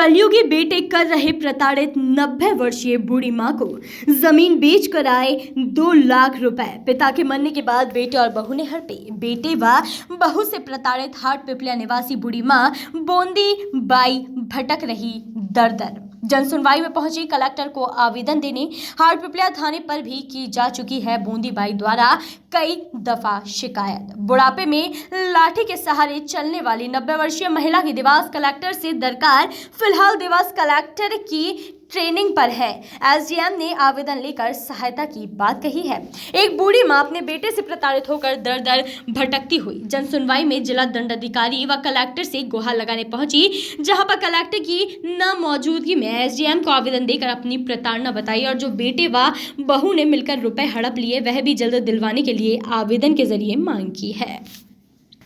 कलयुगी बेटे कर रहे प्रताड़ित 90 वर्षीय बूढ़ी मां को जमीन बेचकर आए 2 लाख रुपए। पिता के मरने के बाद बेटे और बहू ने हड़पे। बेटे व बहू से प्रताड़ित हाट पिपलिया निवासी बूढ़ी मां बोंदी बाई भटक रही दर दर। जन सुनवाई में पहुंची कलेक्टर को आवेदन देने हाट पिपलिया थाने पर भी की जा चुकी है बोंदी बाई द्वारा कई दफा शिकायत। बुढ़ापे में लाठी के सहारे चलने वाली 90 वर्षीय महिला की देवास कलेक्टर से दरकार। फिलहाल देवास कलेक्टर की ट्रेनिंग पर है। एसडीएम ने आवेदन लेकर सहायता की बात कही है। एक बूढ़ी मां अपने बेटे से प्रताड़ित होकर दर दर भटकती हुई जन सुनवाई में जिला दंडाधिकारी व कलेक्टर से गुहार लगाने पहुंची, जहां पर कलेक्टर की न मौजूदगी में एसडीएम को आवेदन देकर अपनी प्रताड़ना बताई और जो बेटे व बहू ने मिलकर रुपए हड़प लिए वह भी जल्द दिलवाने के लिए आवेदन के जरिए मांग की है।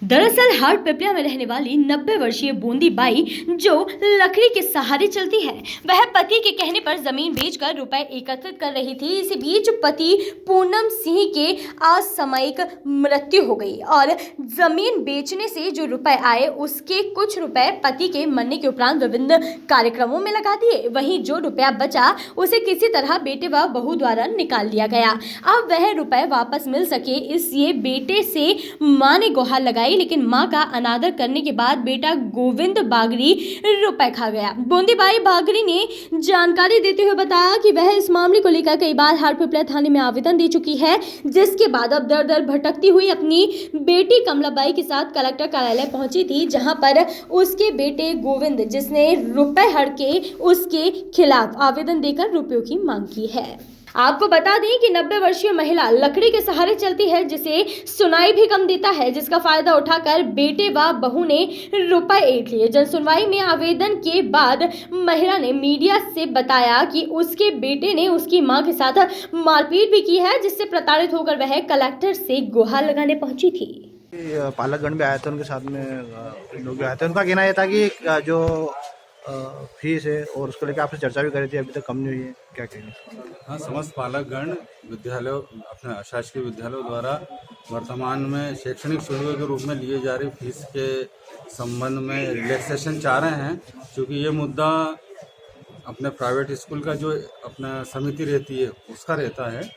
दरअसल हाट पिपलिया में रहने वाली 90 वर्षीय बोंदी बाई जो लकड़ी के सहारे चलती है, वह पति के कहने पर जमीन बेचकर रुपए एकत्रित कर रही थी। इसी बीच पति पूनम सिंह के असामयिक मृत्यु हो गई और जमीन बेचने से जो रुपए आए उसके कुछ रुपए पति के मरने के उपरांत विभिन्न कार्यक्रमों में लगा दिए। वहीं जो रुपया बचा उसे किसी तरह बेटे व बहू द्वारा निकाल लिया गया। अब वह रुपए वापस मिल सके इसलिए बेटे से मां ने गुहार लगाई, लेकिन मां का अनादर करने के बाद बेटा गोविंद बागरी रुपए खा गया। बोंदी बाई बागरी ने जानकारी देते हुए बताया कि वह इस मामले को लेकर कई बार हाट पिपलिया थाने में आवेदन दे चुकी है, जिसके बाद अब दर दर भटकती हुई अपनी बेटी कमलाबाई के साथ कलेक्टर कार्यालय पहुंची थी, जहां पर उसके बेटे गोविंद जिसने रुपए हड़के उसके खिलाफ आवेदन देकर रुपयों की मांग की है। आपको बता दें कि 90 वर्षीय महिला लकड़ी के सहारे चलती है, जिसे सुनाई भी कम देता है, जिसका फायदा उठाकर बेटे व बहू ने रुपए ऐंठ लिए। जन सुनवाई में आवेदन के बाद महिला ने मीडिया से बताया कि उसके बेटे ने उसकी मां के साथ मारपीट भी की है, जिससे प्रताड़ित होकर वह कलेक्टर से गुहार लगाने पहुंची थी। पालकगण भी आए थे, उनके साथ में लोग भी आए थे। उनका कहना यह था कि जो फीस है और उसको लेकर आपसे चर्चा भी करी थी, अभी तक कम नहीं हुई है, क्या कहेंगे? हाँ, समस्त पालकगण विद्यालय अपने अशासकीय विद्यालयों द्वारा वर्तमान में शैक्षणिक शुल्क के रूप में लिए जा रही फीस के संबंध में रिलैक्सेशन चाह रहे हैं, क्योंकि ये मुद्दा अपने प्राइवेट स्कूल का जो अपना समिति रहती है उसका रहता है।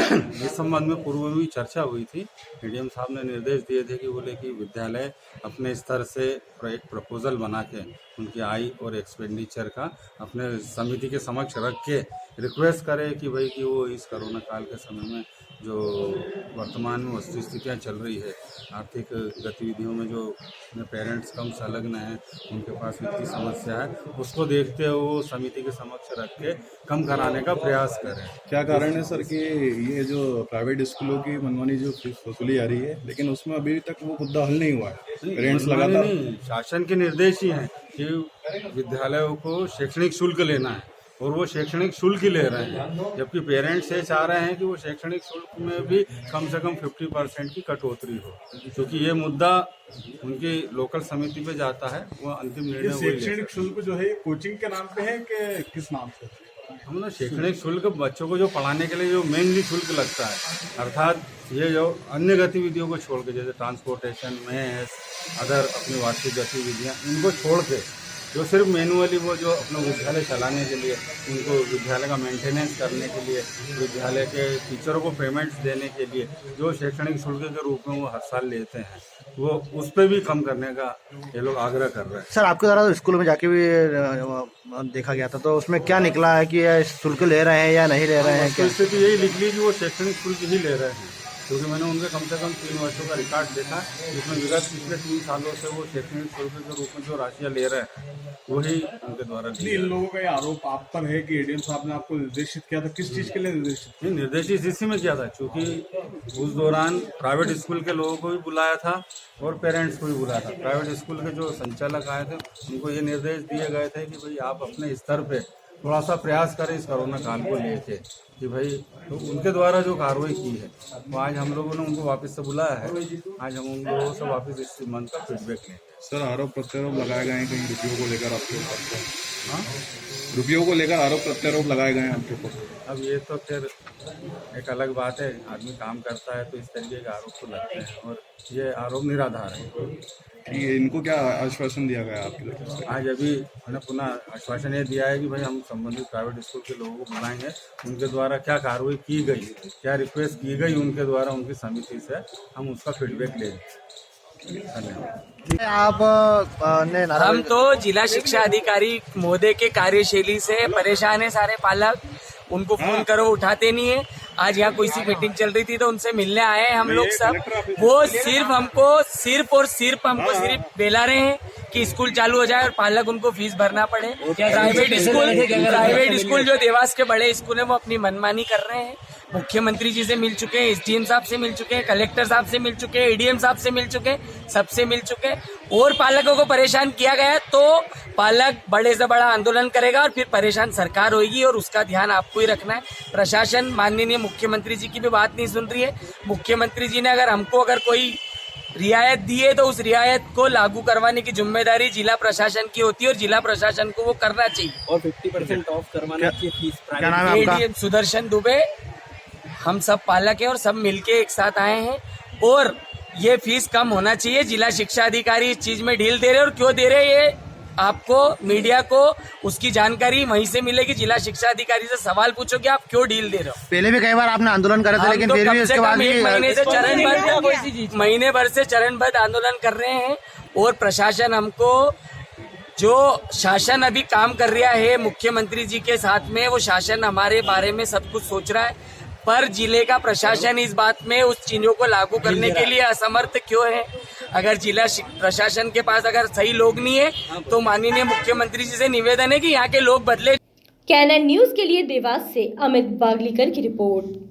इस संबंध में पूर्व में भी चर्चा हुई थी। एडीएम साहब ने निर्देश दिए थे कि बोले कि विद्यालय अपने स्तर से एक प्रपोजल बना के उनकी आय और एक्सपेंडिचर का अपने समिति के समक्ष रख के रिक्वेस्ट करे कि भाई कि वो इस कोरोना काल के समय में जो वर्तमान में वस्तु स्थितियाँ चल रही है, आर्थिक गतिविधियों में जो पेरेंट्स कम संलग्न हैं, उनके पास वित्तीय समस्या है, उसको देखते हुए वो समिति के समक्ष रख के कम कराने का प्रयास करें। क्या कारण है सर कि ये जो प्राइवेट स्कूलों की मनमानी जो फीस वसूली आ रही है, लेकिन उसमें अभी तक वो मुद्दा हल नहीं हुआ है? पेरेंट्स लगातार शासन के निर्देश ही हैं कि विद्यालयों को शैक्षणिक शुल्क लेना है और वो शैक्षणिक शुल्क ही ले रहे हैं, जबकि पेरेंट्स ये चाह रहे हैं कि वो शैक्षणिक शुल्क में भी कम से कम 50% की कटौती हो, क्योंकि ये मुद्दा उनकी लोकल समिति पे जाता है, वो अंतिम निर्णय। शैक्षणिक शुल्क जो है कोचिंग के नाम पे है कि किस नाम से? हम लोग शैक्षणिक शुल्क बच्चों को जो पढ़ाने के लिए जो मेनली शुल्क लगता है, अर्थात ये जो अन्य गतिविधियों को छोड़ के जैसे ट्रांसपोर्टेशन में अदर अपनी वार्षिक गतिविधियाँ, इनको छोड़ के जो सिर्फ मैनुअली वो जो अपना विद्यालय चलाने के लिए, उनको विद्यालय का मेंटेनेंस करने के लिए, विद्यालय के टीचरों को पेमेंट्स देने के लिए जो शैक्षणिक शुल्क के रूप में वो हर साल लेते हैं, वो उस पर भी कम करने का ये लोग आग्रह कर रहे हैं। सर, आपके द्वारा तो स्कूल में जाके भी देखा गया था, तो उसमें क्या निकला है कि शुल्क ले रहे हैं या नहीं ले रहे हैं? क्या स्थिति यही निकली कि वो शैक्षणिक शुल्क ही ले रहे हैं, क्योंकि मैंने उनके कम से कम 3 वर्षों का रिकॉर्ड देखा, जिसमें विगत पिछले 3 सालों से वो शैक्षणिक शुल्क के रूप में जो राशियाँ ले रहे हैं वही उनके द्वारा। इन लोगों का आरोप आप पर है कि एडीएम साहब ने आपको निर्देशित किया था, किस चीज़ के लिए निर्देशित? निर्देशित इसी में किया था, क्योंकि उस दौरान प्राइवेट स्कूल के लोगों को भी बुलाया था और पेरेंट्स को भी बुलाया था। प्राइवेट स्कूल के जो संचालक आए थे उनको ये निर्देश दिए गए थे कि भाई आप अपने स्तर पे थोड़ा सा प्रयास करें इस कोरोना काल को लेके, कि भाई तो उनके द्वारा जो कार्रवाई की है वो आज हम लोगों ने उनको वापस से बुलाया है। आज हम उन लोगों से वापस इस संबंध का फीडबैक लें। सर आरोप प्रत्यारोप लगाए गए हैं कहीं रुपयों को लेकर आपके ऊपर? हाँ, रुपयों को लेकर आरोप प्रत्यारोप लगाए गए हैं आपके ऊपर? अब ये तो फिर एक अलग बात है। आदमी काम करता है तो इस तरीके के आरोप तो लगते हैं और ये आरोप निराधार है। कि इनको क्या आश्वासन दिया गया आपकी तरफ से? आज अभी मैंने पुनः आश्वासन ये दिया है कि भाई हम संबंधित प्राइवेट स्कूल के लोगों को बुलाएंगे, उनके द्वारा क्या कार्रवाई की गई, क्या रिक्वेस्ट की गई उनके द्वारा उनकी समिति से, हम उसका फीडबैक लेंगे। धन्यवाद। आप ने नारा हम तो जिला शिक्षा अधिकारी महोदय के कार्यशैली से परेशान है। सारे पालक उनको फोन करो उठाते नहीं है। आज यहाँ कोई सी मीटिंग चल रही थी तो उनसे मिलने आए हैं हम लोग सब। वो सिर्फ हमको बेला रहे हैं कि स्कूल चालू हो जाए और पालक उनको फीस भरना पड़े। प्राइवेट स्कूल जो देवास के बड़े स्कूल है वो अपनी मनमानी कर रहे हैं। मुख्यमंत्री जी से मिल चुके हैं, एसडीएम साहब से मिल चुके हैं, कलेक्टर साहब से मिल चुके हैं, एडीएम साहब से मिल चुके हैं, सबसे मिल चुके हैं। और पालकों को परेशान किया गया तो पालक बड़े से बड़ा आंदोलन करेगा और फिर परेशान सरकार होगी और उसका ध्यान आपको ही रखना है। प्रशासन माननीय मुख्यमंत्री जी की भी बात नहीं सुन रही है। मुख्यमंत्री जी ने अगर कोई रियायत दी है तो उस रियायत को लागू करवाने की जिम्मेदारी जिला प्रशासन की होती है और जिला प्रशासन को वो करना चाहिए। और 50% ऑफ करवाना चाहिए फीस। क्या नाम है आपका? एडीएम सुदर्शन दुबे। हम सब पालक हैं और सब मिलके एक साथ आए हैं और ये फीस कम होना चाहिए। जिला शिक्षा अधिकारी इस चीज में ढील दे रहे हैं और क्यों दे रहे हैं ये आपको मीडिया को उसकी जानकारी वहीं से मिलेगी। जिला शिक्षा अधिकारी से सवाल पूछोगे आप क्यों ढील दे रहे हो। पहले भी कई बार आपने आंदोलन करे थे लेकिन फिर भी इसके बाद भी महीने भर से चरणबद्ध आंदोलन कर रहे हैं और प्रशासन हमको जो शासन अभी काम कर रहा है मुख्यमंत्री जी के साथ में, वो शासन हमारे बारे में सब कुछ सोच रहा है पर जिले का प्रशासन इस बात में उस चीजों को लागू करने के लिए असमर्थ क्यों है। अगर जिला प्रशासन के पास अगर सही लोग नहीं है तो माननीय मुख्यमंत्री जी से निवेदन है कि यहाँ के लोग बदले। कैनन न्यूज के लिए देवास से अमित बागलीकर की रिपोर्ट।